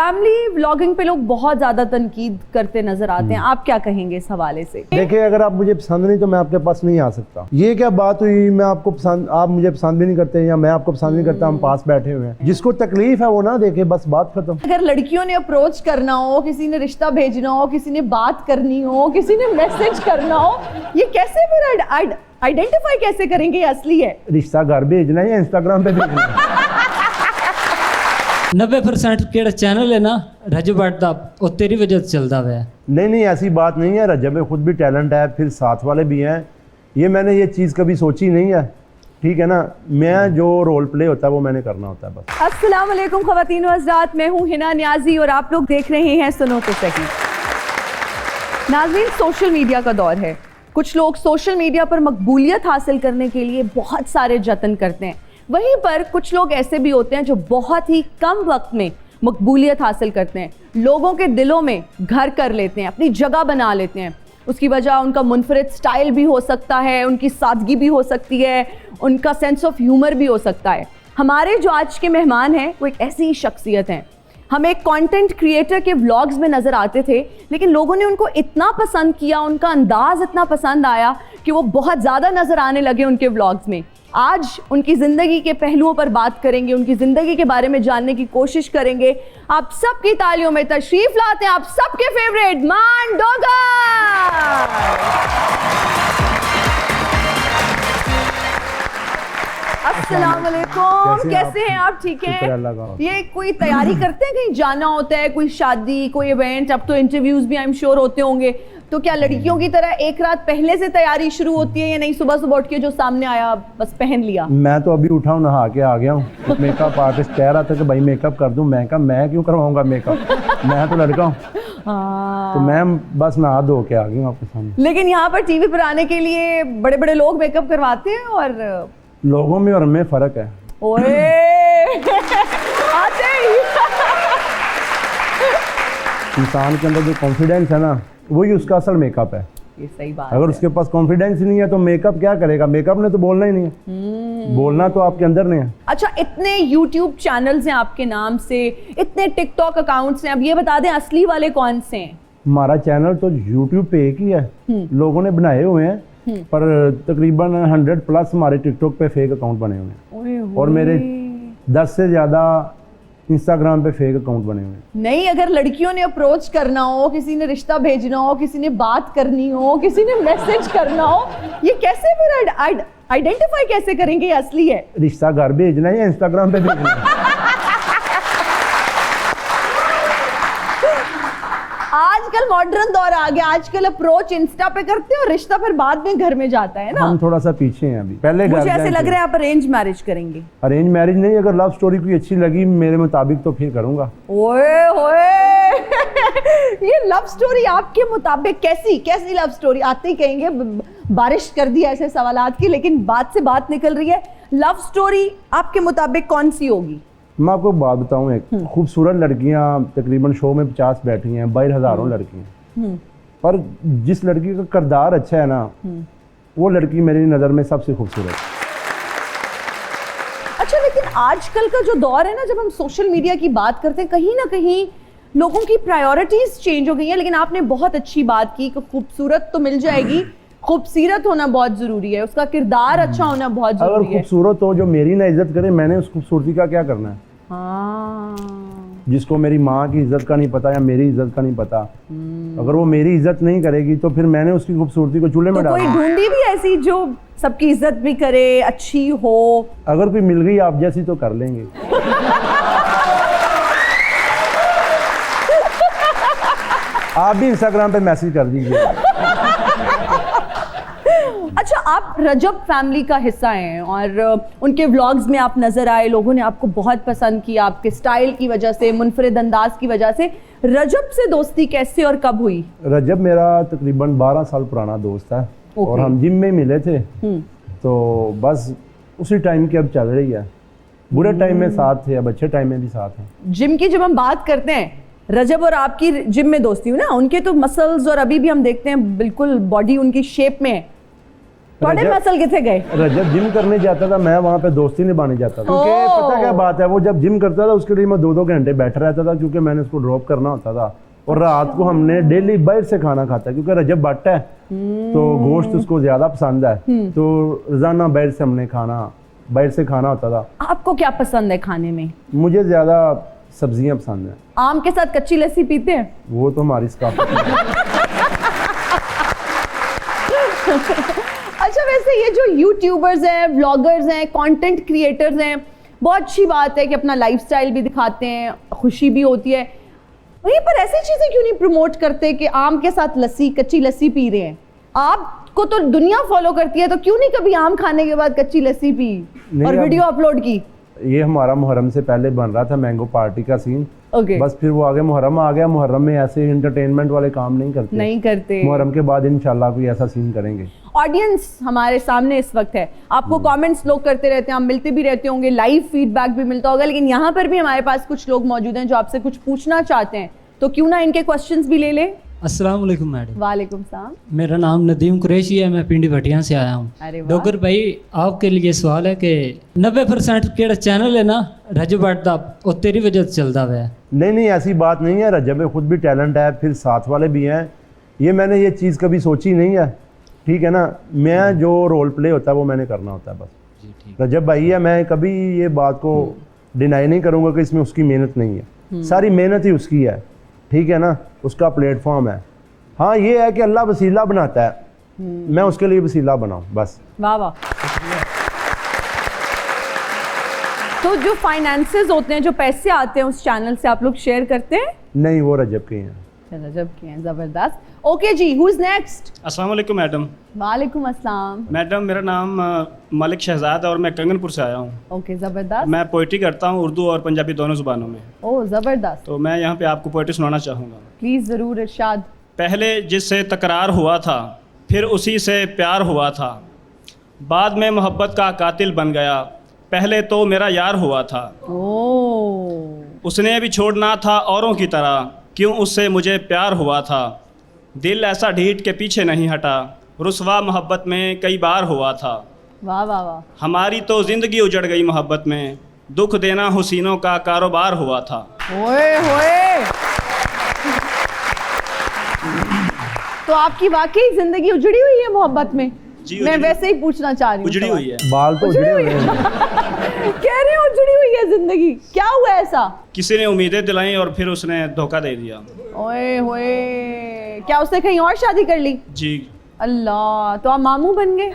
Family vlogging पे लोग बहुत ज्यादा तनकीद करते नजर आते हैं, आप क्या कहेंगे इस हवाले से? देखिए, अगर आप मुझे पसंद नहीं तो मैं आपके पास नहीं आ सकता। ये क्या बात हुई, मैं आपको पसंद, आप मुझे पसंद भी नहीं करते या मैं आपको पसंद नहीं करता, हम पास बैठे हुए हैं। जिसको तकलीफ है वो ना देखे, बस बात खत्म। अगर लड़कियों ने अप्रोच करना हो, किसी ने रिश्ता भेजना हो, किसी ने बात करनी हो, किसी ने मैसेज करना हो, ये कैसे फिर आइडेंटिफाई कैसे करेंगे ये असली है? रिश्ता घर भेजना है या इंस्टाग्राम पे भेजना है? 90% केड़ा चैनल है ना रजब दा वो तेरी वजह से चलता है। नहीं, ऐसी बात नहीं है। रजब में खुद भी टैलेंट है, फिर साथ वाले भी हैं। ये मैंने ये चीज़ कभी सोची नहीं है, ठीक है ना। मैं जो रोल प्ले होता है वो मैंने करना होता है बस। अस्सलाम वालेकुम ख़वातीन व हज़रात, मैं हूँ हिना न्याजी और आप लोग देख रहे हैं सुनो तो सही। नाज़रीन, सोशल मीडिया का दौर है। कुछ लोग सोशल मीडिया पर मकबूलियत हासिल करने के लिए बहुत सारे जतन करते हैं, वहीं पर कुछ लोग ऐसे भी होते हैं जो बहुत ही कम वक्त में मकबूलियत हासिल करते हैं, लोगों के दिलों में घर कर लेते हैं, अपनी जगह बना लेते हैं। उसकी वजह उनका मुनफरिद स्टाइल भी हो सकता है, उनकी सादगी भी हो सकती है, उनका सेंस ऑफ ह्यूमर भी हो सकता है। हमारे जो आज के मेहमान हैं वो एक ऐसी शख्सियत हैं। हम एक कंटेंट क्रिएटर के व्लॉग्स में नज़र आते थे, लेकिन लोगों ने उनको इतना पसंद किया, उनका अंदाज़ इतना पसंद आया कि वो बहुत ज़्यादा नज़र आने लगे उनके व्लॉग्स में। आज उनकी ज़िंदगी के पहलुओं पर बात करेंगे, उनकी ज़िंदगी के बारे में जानने की कोशिश करेंगे। आप सबकी तालियों में तशरीफ़ लाते हैं आप सबके फेवरेट मान डोगर। अस्सलाम वालेकुम, कैसे हैं आप? ठीक हैं? ये कोई तैयारी करते हैं, कहीं जाना होता है, कोई शादी, कोई इवेंट? अब तो इंटरव्यूज़ भी आई एम श्योर होते होंगे, तो क्या लड़कियों की तरह एक रात पहले से तैयारी शुरू होती है या नहीं, सुबह सुबह उठ के जो सामने आया बस पहन लिया? मैं तो अभी उठा हूँ, नहा के आ गया हूँ। मेकअप आर्टिस्ट कह रहा था कि भाई मेकअप कर दूँ, मैं कहा मैं क्यों करवाऊंगा मेकअप, मैं तो लड़का हूँ। तो मैं बस नहा धो के आ गया हूँ आपके सामने। लेकिन यहाँ पर टीवी पर आने के लिए बड़े बड़े लोग मेकअप करवाते हैं और लोगों में और हमें फ़र्क है। ओए आते ही इंसान के अंदर जो कॉन्फिडेंस है ना, वही उसका असल मेकअप है। ये सही बात अगर है। उसके पास कॉन्फिडेंस ही नहीं है तो मेकअप क्या करेगा? मेकअप ने तो बोलना ही नहीं है, बोलना तो आपके अंदर नहीं है। अच्छा, इतने YouTube चैनल्स हैं आपके नाम से, इतने TikTok अकाउंट्स हैं, अब ये बता दें असली वाले कौन से हैं? हमारा चैनल तो YouTube पे एक ही है, लोगों ने बनाए हुए हैं, पर तकरीबन 100+ हमारे टिकटॉक पे फेक अकाउंट बने हुए हैं और मेरे 10 से ज़्यादा इंस्टाग्राम पे फेक अकाउंट बने हुए हैं। नहीं, अगर लड़कियों ने अप्रोच करना हो, किसी ने रिश्ता भेजना हो, किसी ने बात करनी हो, किसी ने मैसेज करना हो, ये कैसे फिर आइडेंटिफाई कैसे करेंगे ये असली है? रिश्ता घर भेजना है या इंस्टाग्राम पे भेजना है? आजकल मॉडर्न दौर आ गया, आजकल अप्रोच इंस्टा पे करते हैं और रिश्ता फिर बाद में घर में जाता है ना। हम थोड़ा सा पीछे हैं अभी, पहले मुझे ऐसे लग रहा है आप अरेंज मैरिज करेंगे। अरेंज मैरिज नहीं, अगर लव स्टोरी कोई अच्छी लगी मेरे मुताबिक तो फिर करूंगा। ओए होए ये लव स्टोरी आपके मुताबिक कैसी लव स्टोरी? आते ही कहेंगे बारिश कर दी ऐसे सवालात की, लेकिन बात से बात निकल रही है। लव स्टोरी आपके मुताबिक कौन सी होगी? मैं आपको बात बताऊं, एक खूबसूरत लड़कियां तकरीबन शो में 50 बैठी हैं, बाहर हजारों लड़कियां, पर जिस लड़की का किरदार अच्छा है ना, वो लड़की मेरी नज़र में सबसे खूबसूरत। अच्छा, लेकिन आजकल का जो दौर है ना, जब हम सोशल मीडिया की बात करते हैं, कहीं ना कहीं लोगों की प्रायोरिटीज चेंज हो गई हैं। लेकिन आपने बहुत अच्छी बात की कि खूबसूरत तो मिल जाएगी, खूबसूरत होना बहुत जरूरी है, उसका किरदार अच्छा होना बहुत जरूरी है। अगर खूबसूरत हो जो मेरी ना इज्जत करे, मैंने उस खूबसूरती का क्या करना है? जिसको मेरी माँ की इज्जत का नहीं पता या मेरी इज्जत का नहीं पता, अगर वो मेरी इज्जत नहीं करेगी तो फिर मैंने उसकी खूबसूरती को चूल्हे में डाला। कोई ढूंढी भी ऐसी जो सबकी इज्जत भी करे, अच्छी हो? अगर कोई मिल गई आप जैसी तो कर लेंगे। आप भी इंस्टाग्राम पे मैसेज कर दीजिए। अच्छा, आप रजब फैमिली का हिस्सा हैं और उनके व्लॉग्स में आप नजर आए, लोगों ने आपको बहुत पसंद किया आपके स्टाइल की वजह से, मुनफरिद अंदाज की वजह से। रजब से दोस्ती कैसे और कब हुई? रजब मेरा तकरीबन 12 साल पुराना दोस्त है और हम जिम में मिले थे, तो बस उसी टाइम की अब चल रही है। बुरे टाइम में साथ थे, अब अच्छे टाइम में भी साथ हैं। जिम की जब हम बात करते हैं, रजब और आपकी जिम में दोस्ती हुई ना, उनके तो मसल्स और अभी भी हम देखते हैं बिल्कुल बॉडी उनकी शेप में है, बड़े रजब- मसल किथे गए? रजब जिम करने जाता था, मैं वहाँ पे दोस्ती निभाने जाता था, क्योंकि ओह। पता क्या बात है, वो जब जिम करता था उसके लिए मैं 2-2 घंटे बैठा रहता था, क्योंकि मैंने उसको ड्रॉप करना होता था। और रात को हमने डेली बाहर से खाना खाता है, क्योंकि रजब भट्ट है तो गोश्त उसको ज्यादा पसंद है, तो रोजाना बाहर से हमने बाहर से खाना होता था। आपको क्या पसंद है खाने में? मुझे ज्यादा सब्जियां पसंद है। आम के साथ कच्ची लस्सी पीते हैं? वो तो हमारी स्काफ अच्छा, वैसे ये जो यूट्यूबर्स हैं, व्लॉगर्स हैं, कंटेंट क्रिएटर्स हैं, बहुत अच्छी बात है कि अपना लाइफस्टाइल भी दिखाते हैं, खुशी भी होती है, वहीं पर ऐसी चीजें क्यों नहीं प्रमोट करते कि आम के साथ लस्सी, कच्ची लस्सी पी रहे हैं? आपको तो दुनिया फॉलो करती है, तो क्यों नहीं कभी आम खाने के बाद कच्ची लस्सी पी और वीडियो अपलोड की? ये हमारा मुहर्रम से पहले बन रहा था मैंगो पार्टी का सीन। ओके। बस फिर वो आगे मुहर्रम आ गया, मुहर्रम में ऐसे एंटरटेनमेंट वाले काम नहीं करते। मुहर्रम के बाद इंशाल्लाह कोई ऐसा सीन करेंगे। ऑडियंस हमारे सामने इस वक्त है, आपको कमेंट्स लोग करते रहते हैं, आप मिलते भी रहते होंगे, लाइव फीडबैक भी मिलता होगा, लेकिन यहाँ पर भी हमारे पास कुछ लोग मौजूद हैं जो आपसे कुछ पूछना चाहते हैं, तो क्यों ना इनके क्वेश्चंस भी ले लें। अस्सलाम वालेकुम मैडम। वालेकुम सलाम। मेरा नाम नदीम कुरैशी है, मैं पिंडी भटिया से आया हूँ। अरे वाह। डॉक्टर भाई, आपके लिए सवाल है कि 90% केड़ा चैनल है ना रजब भट्ट दा, वो तेरी वजह से चलता हुआ है। नहीं, ऐसी बात नहीं है। रजब में खुद भी टैलेंट है, फिर साथ वाले भी हैं। ये मैंने ये चीज़ कभी सोची नहीं है, ठीक है ना। मैं जो रोल प्ले होता है वो मैंने करना होता है बस। रजब भाई है, मैं कभी ये बात को डिनाई नहीं करूँगा कि इसमें उसकी मेहनत नहीं है। सारी मेहनत ही उसकी है, ठीक है ना, उसका प्लेटफॉर्म है। हाँ, ये है कि अल्लाह वसीला बनाता है, मैं उसके लिए वसीला बनाऊँ बस। वाह वाह। तो जो फाइनेंसेस होते हैं, जो पैसे आते हैं उस चैनल से, आप लोग शेयर करते हैं? नहीं, वो रजब के हैं। रजब के हैं, जबरदस्त। ओके जी, हु इज नेक्स्ट? अस्सलाम वालेकुम मैडम। वालेकुम अस्सलाम। मैडम, मेरा नाम मलिक शहजाद है और मैं कंगनपुर से आया हूँ। ओके, जबरदस्त। मैं पोइट्री करता हूँ उर्दू और पंजाबी दोनों ज़ुबानों में। ओह, जबरदस्त। तो मैं यहाँ पे आपको पोइट्री सुनाना चाहूँगा। प्लीज, जरूर, इरशाद। पहले जिससे तकरार हुआ था, फिर उसी से प्यार हुआ था, बाद में मोहब्बत का कातिल बन गया, पहले तो मेरा यार हुआ था। ओह, उसने भी छोड़ना था औरों की तरह, क्यों उससे मुझे प्यार हुआ था, दिल ऐसा ढीठ के पीछे नहीं हटा, रुसवा मोहब्बत में कई बार हुआ था। वाह वाह वाह। हमारी तो ज़िंदगी उजड़ गई मोहब्बत में, दुख देना हुसीनों का कारोबार हुआ था। ओए होए। तो आपकी वाकई जिंदगी उजड़ी हुई है मोहब्बत में? जी, मैं उजड़ी- वैसे ही पूछना चाह रही हूँ। उजड़ी हुई है। बाल तो उजड़े हुए हैं। कह रहे हो उजड़ी हुई है जिंदगी, क्या हुआ ऐसा? किसी ने उम्मीदें दिलाई और फिर उसने धोखा दे दिया। ओए होए, क्या उसने कहीं और शादी कर ली? जी। अल्लाह, तो आप मामू बन गए।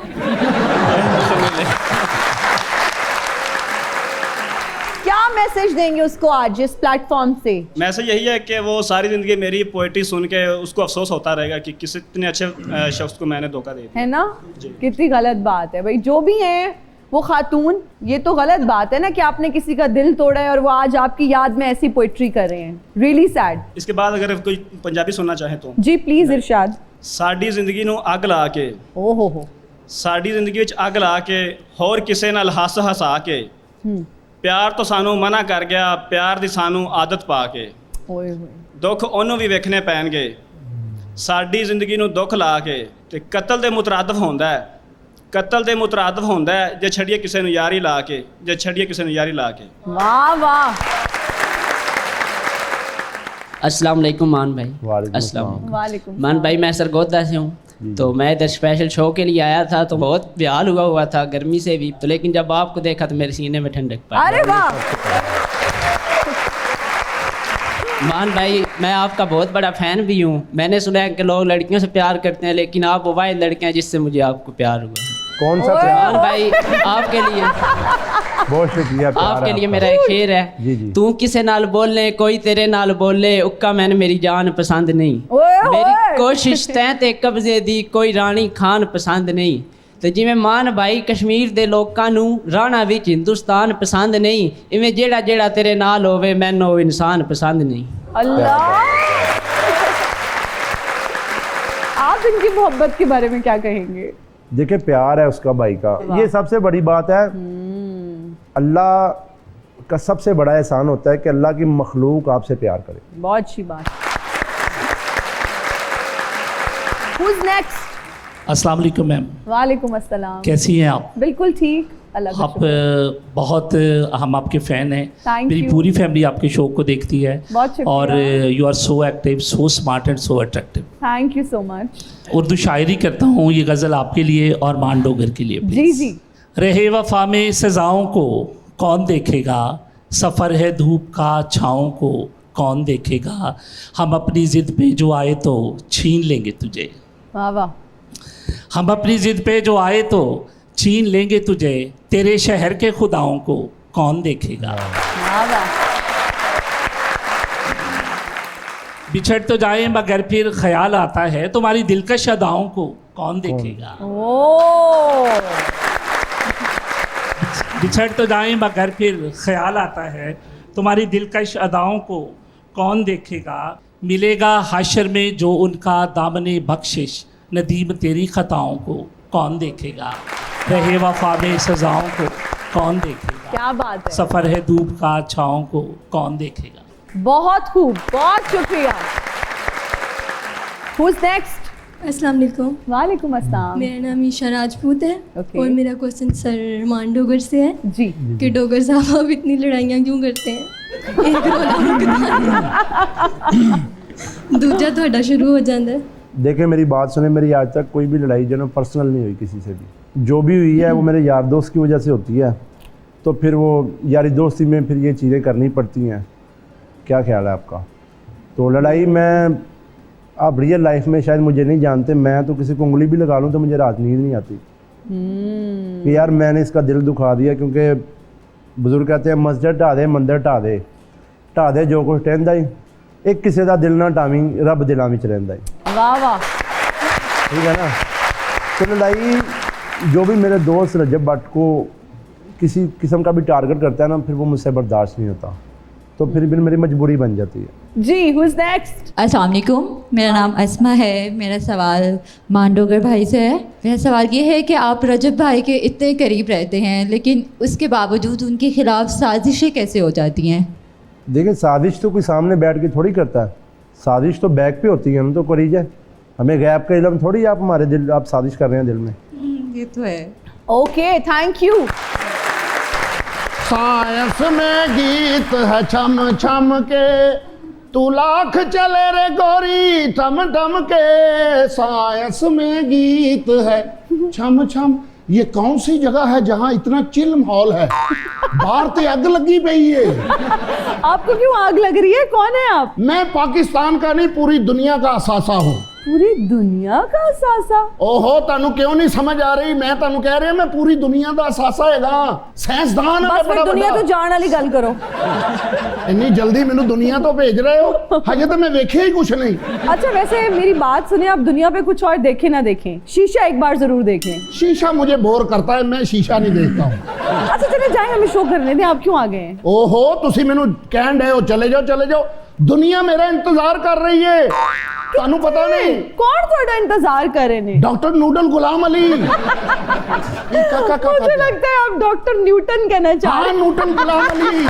क्या मैसेज देंगे उसको आज इस प्लेटफॉर्म से? मैसेज यही है कि वो सारी ज़िंदगी मेरी पोइट्री सुन के उसको अफसोस होता रहेगा कि किसी इतने अच्छे शख्स को मैंने धोखा दे दिया। है ना? जी। कितनी गलत बात है भाई, जो भी है वो खातून, ये तो गलत बात है ना कि आपने किसी का दिल तोड़ा है और वो आज आपकी याद में ऐसी पोइट्री कर रहे हैं। Really sad. इसके बाद अगर कोई पंजाबी सुनना चाहे तो। जी प्लीज, इरशाद। साडी ज़िंदगी नू अग ला के, ओहो हो। साडी ज़िंदगी विच अग ला के, होर किसे नाल हस हसा के, प्यार तो सानू मना कर गया, प्यार दी सानू आदत पा के, ओए होए। दुख ਉਹਨੂੰ ਵੀ ਵੇਖਣੇ ਪੈਣਗੇ, ਸਾਡੀ ਜ਼ਿੰਦਗੀ ਨੂੰ ਦੁੱਖ ਲਾ ਕੇ, ਤੇ ਕਤਲ ਦੇ ਮੁਤਰਾਦਫ ਹੁੰਦਾ ਹੈ, ਕਤਲ ਦੇ ਮੁਤਰਾਦਫ ਹੁੰਦਾ ਹੈ ਜੇ ਛੱਡੀਏ ਕਿਸੇ ਨੂੰ ਯਾਰੀ ਲਾ ਕੇ, ਜੇ ਛੱਡੀਏ ਕਿਸੇ ਨੂੰ ਯਾਰੀ ਲਾ ਕੇ। वाह वाह। अस्सलाम वालेकुम मान भाई। वालेकुम अस्सलाम अस्सलाम। वालेकुम मान भाई, मैं सरगोदा से हूँ, तो मैं इधर स्पेशल शो के लिए आया था, तो बहुत बेहाल हुआ था गर्मी से भी, तो लेकिन जब आपको देखा तो मेरे सीने में ठंडक पड़ अरे गई। वाह। मान भाई, मैं आपका बहुत बड़ा फ़ैन भी हूँ। मैंने सुना है कि लोग लड़कियों से प्यार करते हैं, लेकिन आप वो वाहिद लड़के हैं जिससे मुझे आपको प्यार हुआ। कौन सा ओए। प्यार? मान भाई, आपके लिए बहुत शुक्रिया, प्यार आपके है लिए आपका। मेरा एक शेर है। जी, जी। तू किसे नाल बोले, कोई तेरे नाल बोले, उक्का मैंने मेरी जान पसंद नहीं। ओए मेरी होए। कोशिश तैं ते कब्जे दी, कोई रानी खान पसंद नहीं। ਤੇ ਜਿਵੇਂ ਮਾਨ ਭਾਈ ਕਸ਼ਮੀਰ ਦੇ ਲੋਕਾਂ ਨੂੰ ਰਾਣਾ ਵਿੱਚ ਹਿੰਦੁਸਤਾਨ ਪਸੰਦ ਨਹੀਂ, ਇਵੇਂ ਜਿਹੜਾ ਜਿਹੜਾ ਤੇਰੇ ਨਾਲ ਹੋਵੇ ਮੈਨੂੰ ਉਹ ਇਨਸਾਨ ਪਸੰਦ नहीं। अल्लाह। आप इनकी मोहब्बत के बारे में क्या कहेंगे? देखिए, प्यार है उसका भाई का, ये सबसे बड़ी बात है। अल्लाह का सबसे बड़ा एहसान होता है कि अल्लाह की मखलूक आपसे प्यार करे। बहुत अच्छी बात। Who's next? अस्सलाम वालेकुम मैम, वालेकुम अस्सलाम। कैसी हैं आप? बिल्कुल ठीक, अल्लाह का आप शुक्र। बहुत हम आपके फ़ैन हैं। Thank मेरी you. पूरी फैमिली आपके शो को देखती है बहुत शुक्रिया। और you are so active, so smart and so attractive. Thank you so much. Urdu शायरी करता हूँ, ये गज़ल आपके लिए और मान डोगर के लिए जी please। जी। रहे वफा में सज़ाओं को कौन देखेगा, सफ़र है धूप का छाँव को कौन देखेगा, हम अपनी ज़िद पे जो आए तो छीन लेंगे तुझे, वाह वाह। हम अपनी ज़िद पे जो आए तो छीन लेंगे तुझे, तेरे शहर के खुदाओं को कौन देखेगा। वाह वाह। बिछड़ तो जाए मगर फिर ख्याल आता है, तुम्हारी दिलकश अदाओं को कौन देखेगा। ओ बिछड़ तो जाए मगर फिर ख्याल आता है, तुम्हारी दिलकश अदाओं को कौन देखेगा, मिलेगा हाशर में जो उनका दामने बख्शिश, नदीम तेरी ख़ताओं को कौन देखेगा, रहे वफा में सज़ाओं को कौन देखेगा, क्या बात है। सफ़र है धूप का छाँव को कौन देखेगा। बहुत खूब, बहुत शुक्रिया। Who's next? अस्सलाम वालेकुम। वालेकुम अस्सलाम। मेरा नाम ईशा राजपूत है Okay. और मेरा क्वेश्चन सर मान डोगर से है जी। कि डोगर साहब आप इतनी लड़ाइयाँ क्यों करते हैं? एक रोला दूजा ਤੁਹਾਡਾ शुरू हो जाता है। देखिए मेरी बात सुने, मेरी आज तक कोई भी लड़ाई जो है पर्सनल नहीं हुई किसी से भी। जो भी हुई है वो मेरे यार दोस्त की वजह से होती है, तो फिर वो यारी दोस्ती में फिर ये चीज़ें करनी पड़ती हैं। क्या ख्याल है आपका? तो लड़ाई में आप रियल लाइफ में शायद मुझे नहीं जानते, मैं तो किसी को उंगली भी लगा लूँ तो मुझे रात नींद नहीं आती कि यार मैंने इसका दिल दुखा दिया। क्योंकि बुजुर्ग कहते हैं मस्जिद ढा दे मंदिर ढा दे जो कुछ टहंदा ही, एक किसी का दिल ना टावी रब दिलों में रहिंदा ही। वाह वाह। ठीक है ना। तो लड़ाई जो भी मेरे दोस्त रजब भट्ट को किसी किस्म का भी टारगेट करता है ना, फिर वो मुझसे बर्दाश्त नहीं होता, तो फिर भी मेरी मजबूरी बन जाती है। जी, who's next? अस्सलाम वालेकुम, मेरा नाम अस्मा है। मेरा सवाल मांडोगर भाई से है। मेरा सवाल ये है कि आप रजब भाई के इतने करीब रहते हैं, लेकिन उसके बावजूद उनके खिलाफ साजिशें कैसे हो जाती हैं? देखिए साजिश तो कोई सामने बैठ के थोड़ी करता है, साजिश तो बैक पे होती है ना, तो करी जाए। हमें गैप का इल्म थोड़ी आप हमारे दिल आप साजिश कर रहे हैं दिल में। ये तो है। Okay, thank you. सायंस में गीत है छम छम के, तू लाख चले रे गोरी ठम ठम के, सायंस में गीत है छम छम। ये कौन सी जगह है जहाँ इतना चिल माहौल है? बाहर तो आग लगी पई है। आपको क्यों आग लग रही है? कौन है आप? मैं पाकिस्तान का नहीं पूरी दुनिया का असासा हूँ। पूरी दुनिया का असासा? ओहो, तानू क्यों नहीं समझ आ रही? मैं तानू कह रही मैं पूरी दुनिया का असासा हैगा, साइंसदान है। बस फिर दुनिया तो जान वाली गल करो। इन्नी जल्दी मैनू दुनिया तो भेज रहे हो? हजे तो मैं वेखे ही कुछ नहीं। अच्छा, वैसे मेरी बात सुनिए, आप दुनिया पे कुछ और देखें ना देखें, शीशा एक बार जरूर देख लें। शीशा मुझे बोर करता है, मैं शीशा नहीं देखता हूँ। अच्छा चले जाए, हमें शो करने दें। आप क्यों आ गए हैं? ओहो, तुसी मैनू कहन डे हो चले जाओ चले जाओ। दुनिया मेरा इंतजार कर रही है, तानू पता नहीं? कौन थोड़ा इंतजार कर रहे हैं? Doctor noodle Ghulam Ali. मुझे लगता है आप डॉक्टर न्यूटन कहना चाह रहे हैं। न्यूटन गुलाम अली।